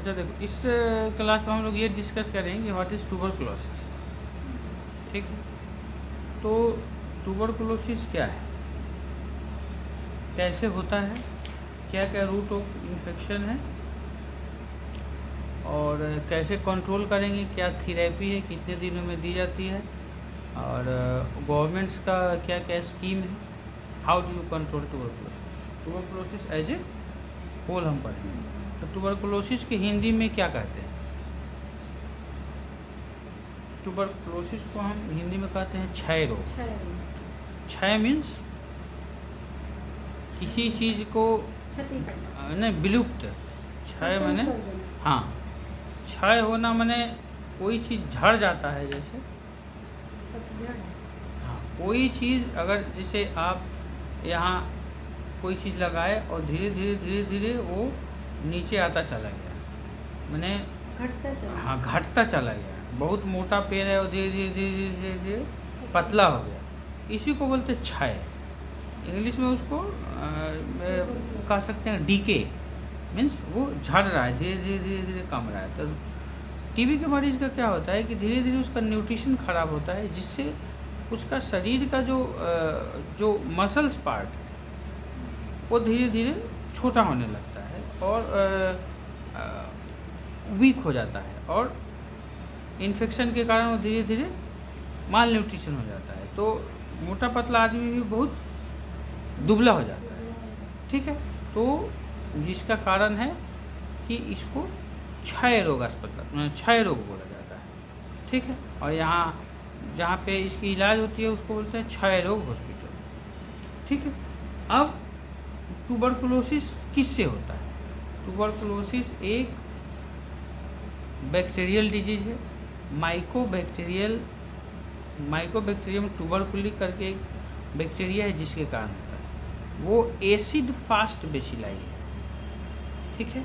अच्छा देखो, इस क्लास में हम लोग ये डिस्कस करेंगे कि व्हाट इज़ ट्यूबरकुलोसिस। ठीक है, तो ट्यूबरकुलोसिस क्या है, कैसे होता है, क्या क्या रूट ऑफ इन्फेक्शन है, और कैसे कंट्रोल करेंगे, क्या थेरेपी है, कितने दिनों में दी जाती है, और गवर्नमेंट्स का क्या क्या स्कीम है, how do you control tuberculosis as a whole हम पढ़ेंगे। तो ट्यूबरकुलोसिस की हिंदी में क्या कहते हैं? ट्यूबरकुलोसिस को हम हिंदी में कहते हैं क्षय रोग। क्षय मीन्स किसी चीज़ को नहीं, विलुप्त। क्षय माने, हाँ, क्षय होना माने कोई चीज़ झड़ जाता है। जैसे हाँ, कोई चीज़ अगर जैसे आप यहाँ कोई चीज़ लगाए और धीरे धीरे धीरे धीरे वो नीचे आता चला गया, माने हाँ घटता चला गया। बहुत मोटा पेड़ है और धीरे धीरे धीरे धीरे धीरे धीरे पतला हो गया, इसी को बोलते हैं क्षय। इंग्लिश में उसको कह सकते हैं डीके, मीन्स वो झड़ रहा है, धीरे धीरे धीरे धीरे कम रहा है। तो टीबी के मरीज का क्या होता है कि धीरे धीरे उसका न्यूट्रिशन खराब होता है, जिससे उसका शरीर का जो मसल्स पार्ट वो धीरे धीरे छोटा होने लगता है और वीक हो जाता है, और इन्फेक्शन के कारण वो धीरे धीरे माल न्यूट्रिशन हो जाता है। तो मोटा पतला आदमी भी बहुत दुबला हो जाता है। ठीक है, तो जिसका कारण है कि इसको क्षय रोग अस्पताल, क्षय रोग बोला जाता है। ठीक है, और यहाँ जहाँ पे इसकी इलाज होती है उसको बोलते हैं क्षय रोग हॉस्पिटल। ठीक है, अब ट्यूबरकुलोसिस किससे होता है? ट्यूबरकुलोसिस एक बैक्टीरियल डिजीज है, माइकोबैक्टीरियम ट्यूबरकुली करके एक बैक्टीरिया है जिसके कारण होता है। वो एसिड फास्ट बेसिलाई है। ठीक है,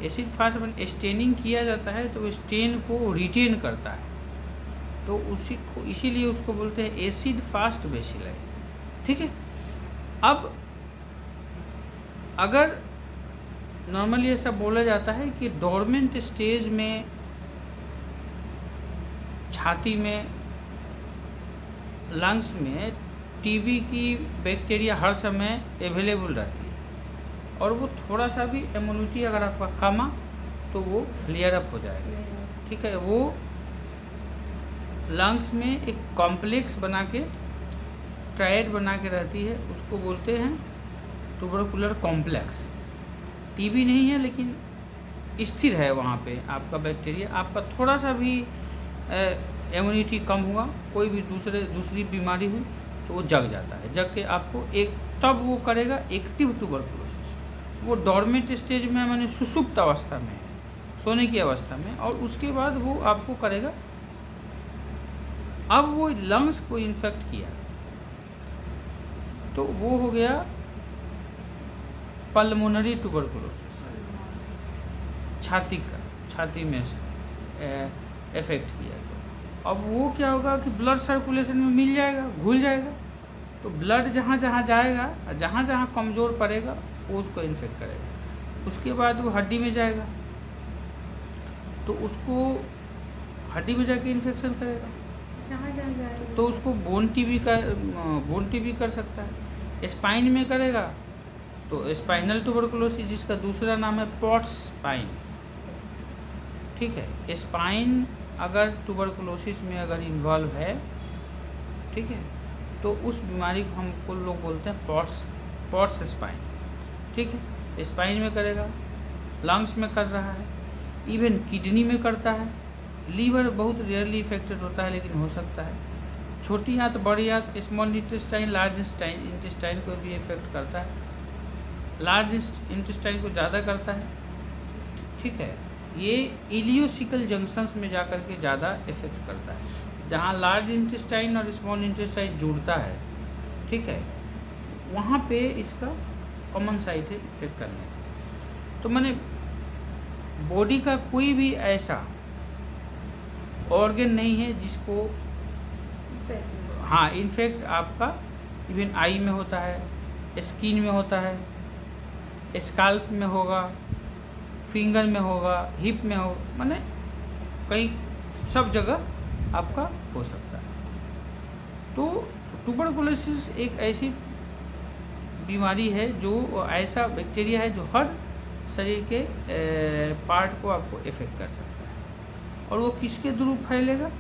एसिड फास्ट में स्टेनिंग किया जाता है तो स्टेन को रिटेन करता है, तो उसी को इसीलिए उसको बोलते हैं एसिड फास्ट बेसिलाई। ठीक है, अब अगर नॉर्मली ऐसा बोला जाता है कि डोरमेंट स्टेज में छाती में, लंग्स में टीबी की बैक्टीरिया हर समय अवेलेबल रहती है, और वो थोड़ा सा भी इम्यूनिटी अगर आपका कमा तो वो फ्लेयर अप हो जाएगा। ठीक है, वो लंग्स में एक कॉम्प्लेक्स बना के, ट्रायड बना के रहती है, उसको बोलते हैं ट्यूबरकुलर कॉम्प्लेक्स। टीबी नहीं है लेकिन स्थिर है वहाँ पे आपका बैक्टीरिया। आपका थोड़ा सा भी इम्यूनिटी कम हुआ, कोई भी दूसरी बीमारी हुई तो वो जग जाता है, जग के आपको एक तब वो करेगा एक्टिव ट्यूबरकुलोसिस। वो डॉर्मेंट स्टेज में, मैंने सुषुप्त अवस्था में, सोने की अवस्था में, और उसके बाद वो आपको करेगा। अब वो लंग्स को इन्फेक्ट किया तो वो हो गया पल्मोनरी ट्यूबरकुलोसिस, छाती में इफेक्ट किया। तो अब वो क्या होगा कि ब्लड सर्कुलेशन में मिल जाएगा, घुल जाएगा, तो ब्लड जहाँ जहाँ जाएगा, जहाँ जहाँ कमज़ोर पड़ेगा वो उसको इन्फेक्ट करेगा। उसके बाद वो हड्डी में जाएगा तो उसको हड्डी में जाके इन्फेक्शन करेगा, जहाँ जाएगा तो उसको बोन टीबी कर सकता है। स्पाइन में करेगा तो स्पाइनल ट्यूबरकुलोसिस, जिसका दूसरा नाम है पॉट्स स्पाइन। ठीक है, स्पाइन अगर ट्यूबरकुलोसिस में अगर इन्वॉल्व है, ठीक है, तो उस बीमारी को हमको लोग बोलते हैं पॉट्स स्पाइन। ठीक है, स्पाइन में करेगा, लंग्स में कर रहा है, इवन किडनी में करता है। लीवर बहुत रेयरली इफेक्टेड होता है लेकिन हो सकता है। छोटी आंत, बड़ी आंत, स्मॉल इंटेस्टाइन, लार्ज इंटेस्टाइन को भी इफेक्ट करता है। लार्ज इंटेस्टाइन को ज़्यादा करता है। ठीक है, ये इलियोसिकल जंक्शंस में जाकर के ज़्यादा इफेक्ट करता है, जहाँ लार्ज इंटेस्टाइन और स्मॉल इंटेस्टाइन जुड़ता है। ठीक है, वहाँ पे इसका कॉमन साइट है इफेक्ट करने का। तो मैंने बॉडी का कोई भी ऐसा ऑर्गन नहीं है जिसको, हाँ, इनफेक्ट आपका इवन आई में होता है, स्किन में होता है, स्काल्प में होगा, फिंगर में होगा, हिप में होगा, माने कहीं सब जगह आपका हो सकता है। तो ट्यूबरकुलोसिस एक ऐसी बीमारी है जो ऐसा बैक्टीरिया है जो हर शरीर के पार्ट को आपको इफेक्ट कर सकता है। और वो किसके थ्रू फैलेगा?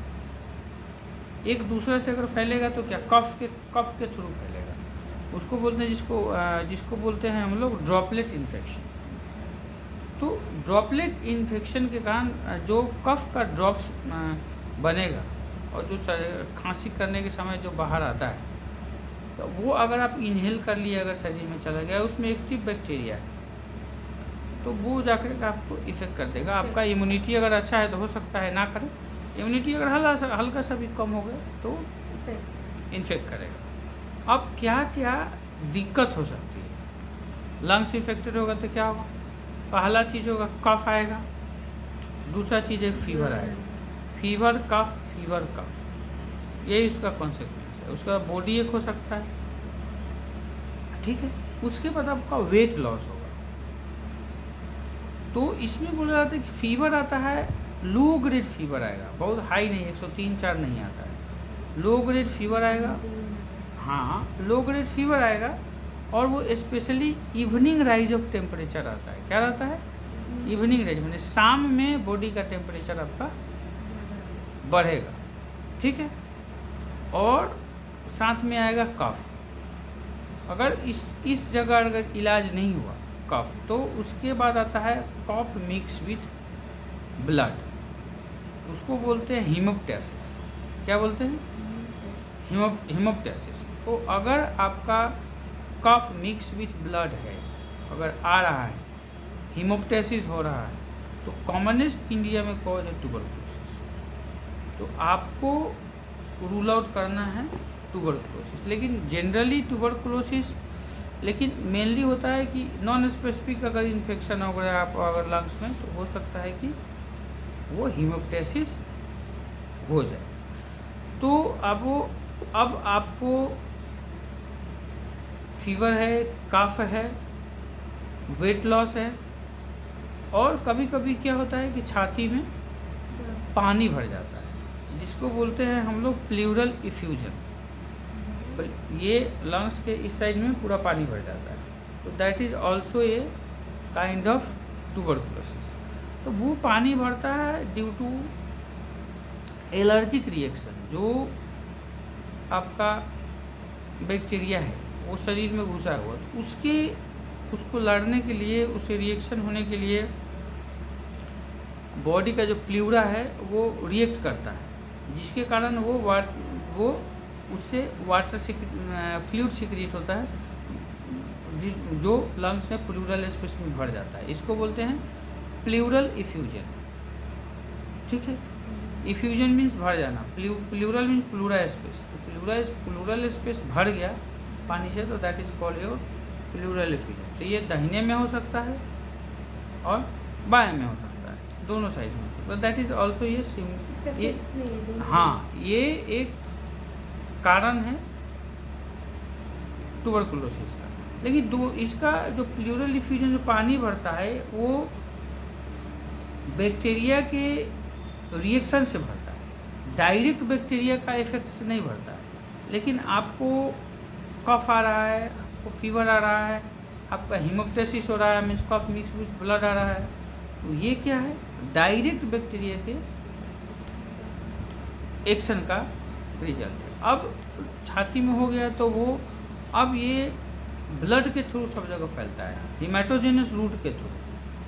एक दूसरे से अगर फैलेगा तो क्या, कफ के थ्रू फैलेगा। उसको बोलते हैं, जिसको बोलते हैं हम लोग ड्रॉपलेट इन्फेक्शन। तो ड्रॉपलेट इन्फेक्शन के कारण जो कफ का ड्रॉप्स बनेगा और जो खांसी करने के समय जो बाहर आता है, तो वो अगर आप इनहेल कर लिए, अगर शरीर में चला गया, उसमें एक्टिव बैक्टीरिया है, तो वो जाकर के आपको इफेक्ट कर देगा। आपका इम्यूनिटी अगर अच्छा है तो हो सकता है ना करे, इम्यूनिटी अगर हल्का सा भी कम हो गया तो इन्फेक्ट करेगा। अब क्या क्या दिक्कत हो सकती है? लंग्स इन्फेक्टेड होगा तो क्या होगा? पहला चीज़ होगा कफ आएगा, दूसरा चीज़ है फीवर आएगा। फीवर कफ, यही उसका कॉन्सिक्वेंस है। उसका बॉडी एक हो सकता है, ठीक है। उसके बाद आपका वेट लॉस होगा। तो इसमें बोला जाता है कि फीवर आता है, लो ग्रेड फीवर आएगा, बहुत हाई नहीं, 103-4 नहीं आता है, लो ग्रेड फीवर आएगा। हाँ, लो ग्रेड फीवर आएगा। और वो specially evening rise of temperature आता है। क्या रहता है? इवनिंग राइज, मैंने शाम में बॉडी का टेम्परेचर आपका बढ़ेगा, ठीक है। और साथ में आएगा कफ। अगर इस जगह अगर इलाज नहीं हुआ कफ, तो उसके बाद आता है कफ मिक्स विथ ब्लड, उसको बोलते हैं हीमोप्टासिस। क्या बोलते हैं? हीमोप्टासिस। तो अगर आपका कफ मिक्स विथ ब्लड है, अगर आ रहा है, हीमोप्टासिस हो रहा है, तो कॉमनेस्ट इंडिया में कॉज है ट्यूबरकुलोसिस। तो आपको रूल आउट करना है ट्यूबरकुलोसिस। लेकिन जनरली ट्यूबरकुलोसिस लेकिन मेनली होता है कि नॉन स्पेसिफिक अगर इन्फेक्शन हो गया आप अगर लंग्स में, तो हो सकता है कि वो हीमोप्टासिस हो जाए। तो अब आपको फीवर है, कफ है, वेट लॉस है, और कभी कभी क्या होता है कि छाती में पानी भर जाता है, जिसको बोलते हैं हम लोग प्लूरल इफ्यूजन। ये लंग्स के इस साइड में पूरा पानी भर जाता है, तो that is also a kind of tuberculosis. तो वो पानी भरता है ड्यू टू एलर्जिक रिएक्शन। जो आपका बैक्टीरिया है वो शरीर में घुसा हुआ, तो उसको लड़ने के लिए, उससे रिएक्शन होने के लिए बॉडी का जो प्लूरा है वो रिएक्ट करता है, जिसके कारण वो उससे वाटर फ्लूइड सिक्रीट होता है, जो लंग्स में प्लूरल स्पेस में भर जाता है। इसको बोलते हैं प्लूरल इफ्यूजन, ठीक है। इफ्यूजन मीन्स भर जाना, प्लूरल मीन्स प्लूरा स्पेस। तो प्लूरल स्पेस भर गया पानी से, तो that is called your pleural effusion. तो ये दाहिने में हो सकता है और बाएं में हो सकता है, दोनों साइड में हो सकता है। दैट इज ऑल्सो ये हाँ, ये एक कारण है ट्यूबरकुलोसिस का। लेकिन इसका जो प्लूरल इफ्यूजन जो पानी भरता है वो बैक्टीरिया के रिएक्शन से भरता है, डायरेक्ट बैक्टीरिया का इफेक्ट से नहीं भरता है। लेकिन आपको कफ आ रहा है, आपको फीवर आ रहा है, आपका हीमोप्टासिस हो रहा है, means cough mix with blood आ रहा है, तो ये क्या है? डायरेक्ट बैक्टीरिया के एक्शन का रिजल्ट है। अब छाती में हो गया तो वो अब ये ब्लड के थ्रू सब जगह फैलता है, हिमेटोजेनस रूट के थ्रू।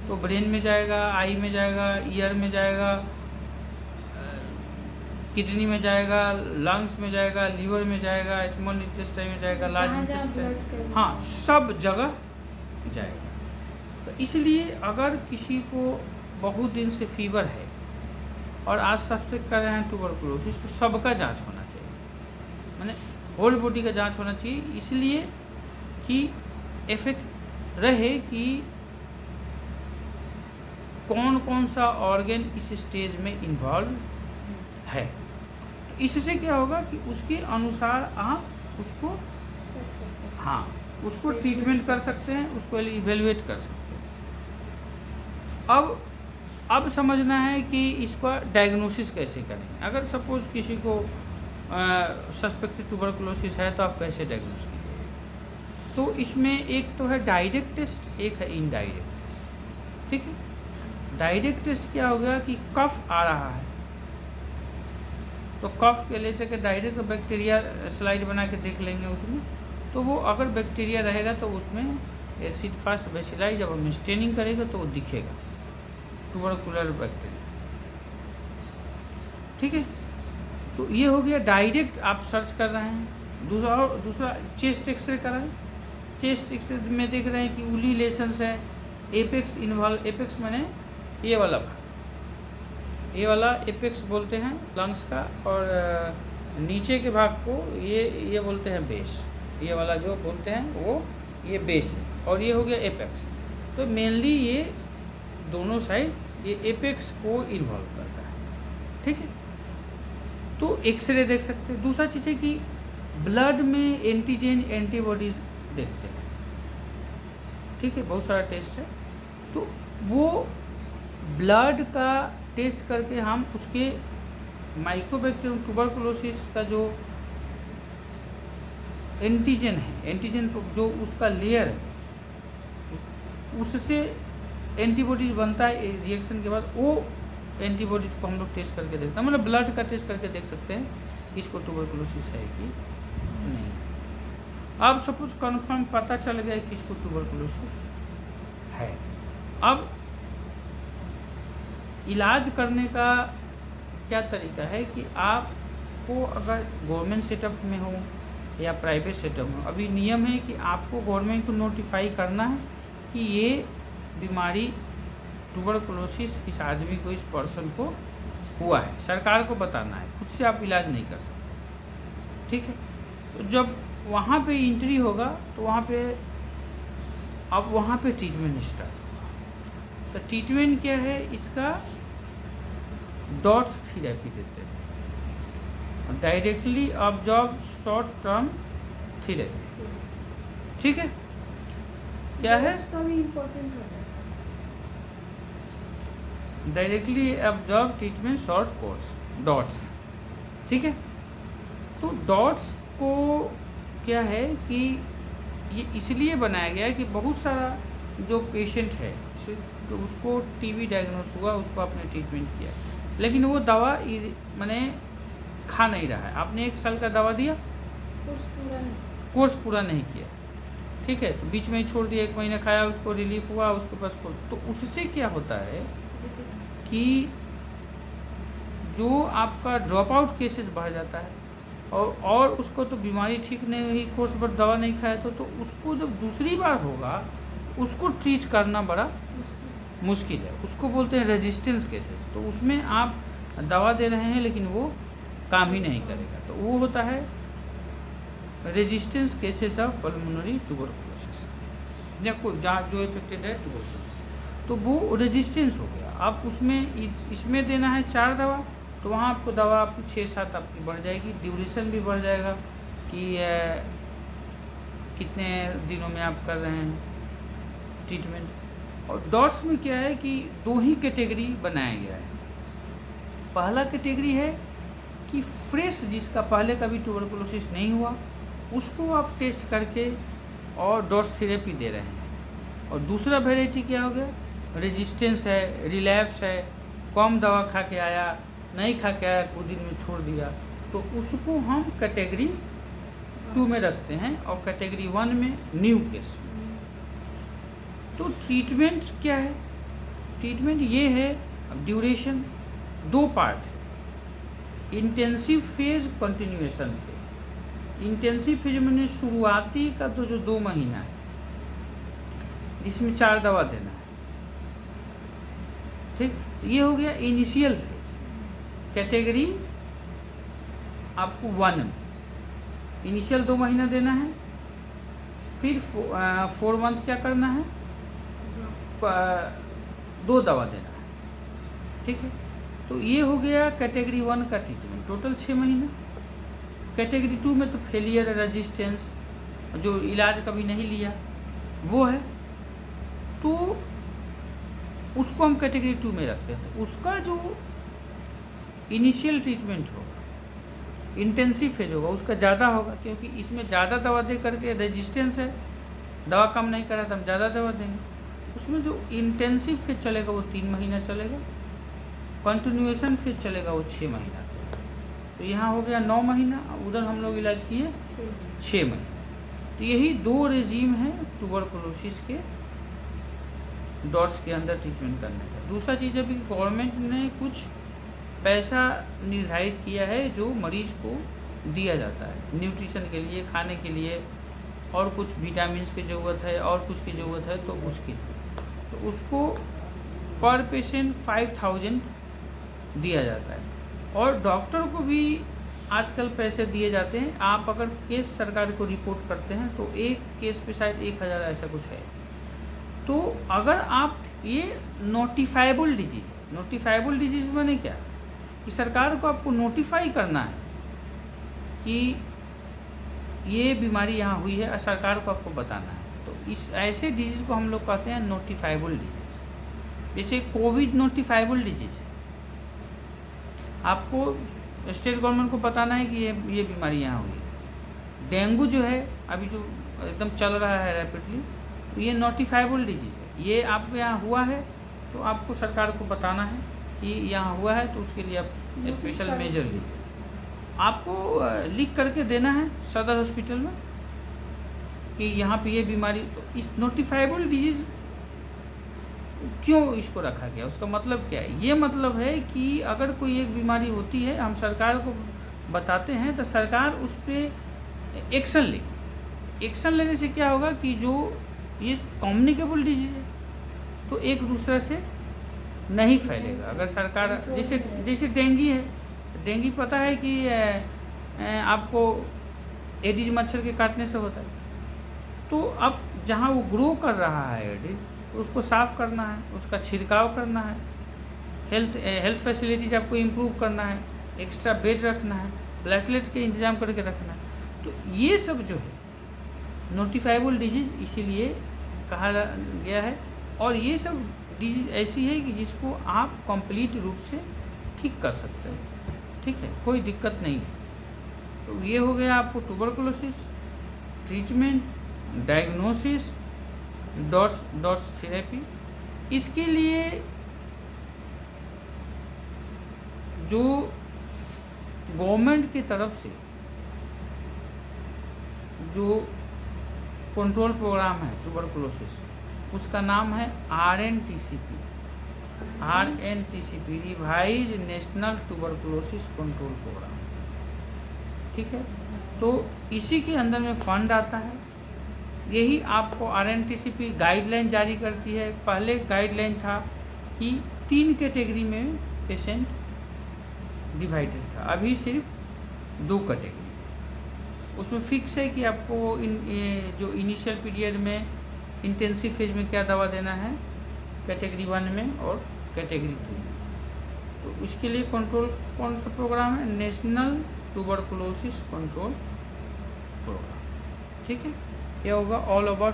तो ब्रेन में जाएगा, आई में जाएगा, ईयर में जाएगा, किडनी में जाएगा, लंग्स में जाएगा, लीवर में जाएगा, स्मॉल इंटेस्टाइन में जाएगा, लार्ज इंटेस्टाइन, हाँ, सब जगह जाएगा। तो इसलिए अगर किसी को बहुत दिन से फीवर है और आज सस्पेक्ट कर रहे हैं ट्यूबरकुलोसिस, तो सबका जांच होना चाहिए, माने होल बॉडी का जांच होना चाहिए, इसलिए कि इफेक्ट रहे कि कौन कौन सा ऑर्गन इस स्टेज में इन्वॉल्व है। इससे क्या होगा कि उसके अनुसार आप उसको उसको ट्रीटमेंट कर सकते हैं, उसको इवेलुएट कर सकते हैं। अब समझना है कि इसका डायग्नोसिस कैसे करें। अगर सपोज किसी को सस्पेक्टेड ट्यूबरकुलोसिस है तो आप कैसे डायग्नोस कीजिए। तो इसमें एक तो है डायरेक्ट टेस्ट, एक है इनडायरेक्ट टेस्ट। ठीक है, डायरेक्ट टेस्ट क्या हो गया कि कफ आ रहा है तो कफ के ले के डायरेक्ट बैक्टीरिया स्लाइड बना के देख लेंगे उसमें, तो वो अगर बैक्टीरिया रहेगा तो उसमें एसिड फास्ट बेसिलाई जब हम स्टेनिंग करेंगे तो वो दिखेगा ट्यूबरकुलर बैक्टीरिया। ठीक है, तो ये हो गया डायरेक्ट आप सर्च कर रहे हैं। दूसरा चेस्ट एक्सरे कराएं। चेस्ट एक्सरे में देख रहे हैं कि उली लेशंस है, एपेक्स इन्वॉल्व, एपेक्स माने ये वाला भाग, ये वाला एपेक्स बोलते हैं लंग्स का, और नीचे के भाग को ये बोलते हैं बेस, ये वाला जो बोलते हैं वो ये बेस है, और ये हो गया एपेक्स। तो मेनली ये दोनों साइड ये एपेक्स को इन्वॉल्व करता है। ठीक है, तो एक्सरे देख सकते हैं। दूसरा चीज़ है कि ब्लड में एंटीजन एंटीबॉडीज देखते हैं। ठीक है, बहुत सारा टेस्ट है, तो वो ब्लड का टेस्ट करके हम उसके माइकोबैक्टीरियम ट्यूबरकुलोसिस का जो एंटीजन है, एंटीजन जो उसका लेयर है, उससे एंटीबॉडीज बनता है रिएक्शन के बाद, वो एंटीबॉडीज को हम लोग टेस्ट करके देखते हैं। मतलब ब्लड का टेस्ट करके देख सकते हैं कि इसको ट्यूबरकुलोसिस है कि नहीं। अब सपोज कन्फर्म पता चल गया कि इसको ट्यूबरकुलोसिस है, अब इलाज करने का क्या तरीका है कि आपको अगर गवर्नमेंट सेटअप में हो या प्राइवेट सेटअप में, अभी नियम है कि आपको गवर्नमेंट को नोटिफाई करना है कि ये बीमारी ट्यूबरकुलोसिस इस आदमी को, इस पर्सन को हुआ है। सरकार को बताना है, खुद से आप इलाज नहीं कर सकते। ठीक है, तो जब वहाँ पे एंट्री होगा तो वहाँ पे अब वहाँ पे ट्रीटमेंट स्टार्ट होगा। तो ट्रीटमेंट क्या है इसका, डॉट्स थेरेपी देते हैं, directly absorb short term therapy. ठीक है, क्या है directly absorb treatment short course dots. ठीक है, तो डॉट्स को क्या है कि ये इसलिए बनाया गया है कि बहुत सारा जो पेशेंट है तो उसको टीबी डायग्नोस हुआ, उसको आपने ट्रीटमेंट किया, लेकिन वो दवा माने खा नहीं रहा है, आपने 1 साल का दवा दिया, कोर्स पूरा नहीं किया। ठीक है, तो बीच में ही छोड़ दिया, 1 महीना खाया, उसको रिलीफ हुआ, उसके पास तो उससे क्या होता है कि जो आपका ड्रॉप आउट केसेस बढ़ जाता है, और उसको तो बीमारी ठीक नहीं हुई, कोर्स पर दवा नहीं खाया तो उसको जब दूसरी बार होगा उसको ट्रीट करना बड़ा मुश्किल है, उसको बोलते हैं रेजिस्टेंस केसेस। तो उसमें आप दवा दे रहे हैं लेकिन वो काम ही नहीं करेगा, तो वो होता है resistance cases of pulmonary tuberculosis, या कोई जहाँ जो इफेक्टेड है ट्यूबरकुलोसिस, तो वो रेजिस्टेंस हो गया। आप उसमें इसमें देना है 4 दवा, तो वहाँ आपको दवा आपकी 6-7 आपकी बढ़ जाएगी, ड्यूरेशन भी बढ़ जाएगा कि कितने दिनों में आप कर रहे हैं ट्रीटमेंट। और डॉट्स में क्या है कि 2 ही कैटेगरी बनाया गया है। पहला कैटेगरी है कि फ्रेश, जिसका पहले कभी ट्यूबरकुलोसिस नहीं हुआ, उसको आप टेस्ट करके और डॉट्स थेरेपी दे रहे हैं। और दूसरा वेराइटी क्या हो गया, रेजिस्टेंस है, रिलैप्स है, कम दवा खा के आया, नहीं खा के आया, कुछ दिन में छोड़ दिया, तो उसको हम कैटेगरी 2 में रखते हैं, और कैटेगरी 1 में न्यू केस। तो ट्रीटमेंट क्या है, ट्रीटमेंट ये है, ड्यूरेशन 2 पार्ट है, intensive phase, continuation phase. Intensive phase मैंने शुरुआती का तो जो 2 महीना है, इसमें 4 दवा देना है। ठीक, ये हो गया इनिशियल फेज, कैटेगरी आपको 1 में इनिशियल 2 महीना देना है, फिर 4 मंथ क्या करना है, 2 दवा देना है। ठीक है, तो ये हो गया कैटेगरी 1 का ट्रीटमेंट, टोटल 6 महीना। कैटेगरी 2 में तो फेलियर, रेजिस्टेंस, जो इलाज कभी नहीं लिया वो है। तो उसको हम कैटेगरी 2 में रखते हैं। तो उसका जो इनिशियल ट्रीटमेंट होगा, इंटेंसिव फेज होगा, उसका ज़्यादा होगा, क्योंकि इसमें ज़्यादा दवा दे करके रेजिस्टेंस है, दवा कम नहीं करा तो हम ज़्यादा दवा देंगे। उसमें जो इंटेंसिव फेज चलेगा वो 3 महीना चलेगा, कंटिन्यूएशन फेज चलेगा वो 6 महीना चलेगा। तो यहाँ हो गया 9 महीना, उधर हम लोग इलाज किए 6 महीने। तो यही 2 रेजीम है ट्यूबरकुलोसिस के डॉट्स के अंदर ट्रीटमेंट करने का। दूसरा चीज़ अभी गवर्नमेंट ने कुछ पैसा निर्धारित किया है जो मरीज को दिया जाता है न्यूट्रिशन के लिए, खाने के लिए, और कुछ विटामिन की ज़रूरत है और कुछ की ज़रूरत है, तो उसकी तो उसको पर पेशेंट 5000 दिया जाता है। और डॉक्टर को भी आजकल पैसे दिए जाते हैं। आप अगर केस सरकार को रिपोर्ट करते हैं तो एक केस पे शायद 1000 ऐसा कुछ है। तो अगर आप ये नोटिफाइबल डिजीज़ माने क्या कि सरकार को आपको नोटिफाई करना है कि ये बीमारी यहाँ हुई है और सरकार को आपको बताना है। तो इस ऐसे डिजीज़ को हम लोग कहते हैं नोटिफाइबल डिजीज़। जैसे कोविड नोटिफाइबल डिजीज़, आपको स्टेट गवर्नमेंट को बताना है कि ये बीमारी यहाँ हुई है। डेंगू जो है अभी जो एकदम चल रहा है रैपिडली, तो ये नोटिफाइबल डिजीज़ है। ये आपके यहाँ हुआ है तो आपको सरकार को बताना है कि यहाँ हुआ है, तो उसके लिए आप स्पेशल मेजर लीजिए। आपको लिख करके देना है सदर हॉस्पिटल में कि यहाँ पे ये बीमारी। तो इस नोटिफाइबल डिजीज़ क्यों इसको रखा गया, उसका मतलब क्या है? ये मतलब है कि अगर कोई एक बीमारी होती है, हम सरकार को बताते हैं तो सरकार उस पर एक्शन ले। एक्शन लेने से क्या होगा कि जो ये कम्युनिकेबल डिजीज है तो एक दूसरे से नहीं फैलेगा। अगर सरकार जैसे डेंगू है, डेंगू पता है कि आपको एडिज मच्छर के काटने से होता है। तो अब जहाँ वो ग्रो कर रहा है एडिज, तो उसको साफ़ करना है, उसका छिड़काव करना है, हेल्थ फैसिलिटीज आपको इम्प्रूव करना है, एक्स्ट्रा बेड रखना है, प्लेटलेट के इंतजाम करके रखना है। तो ये सब जो है नोटिफाइबल डिजीज़ इसीलिए कहा गया है। और ये सब डिजीज़ ऐसी है कि जिसको आप कंप्लीट रूप से ठीक कर सकते हैं, ठीक है, कोई दिक्कत नहीं है। तो ये हो गया आपको tuberculosis treatment, diagnosis, dots therapy. इसके लिए जो गवर्नमेंट की तरफ से जो कंट्रोल प्रोग्राम है ट्यूबरकुलोसिस, उसका नाम है RNTCP, revised national tuberculosis control programme, ठीक है। तो इसी के अंदर में फंड आता है। यही आपको RNTCP गाइडलाइन जारी करती है। पहले गाइडलाइन था कि 3 कैटेगरी में पेशेंट डिवाइडेड था, अभी सिर्फ 2 कैटेगरी। उसमें फिक्स है कि आपको जो इनिशियल पीरियड में इंटेंसिव फेज में क्या दवा देना है कैटेगरी 1 में और कैटेगरी 2 में। तो इसके लिए कंट्रोल कौन सा प्रोग्राम है? नेशनल ट्यूबरकुलोसिस कंट्रोल प्रोग्राम, ठीक है। यह होगा ऑल ओवर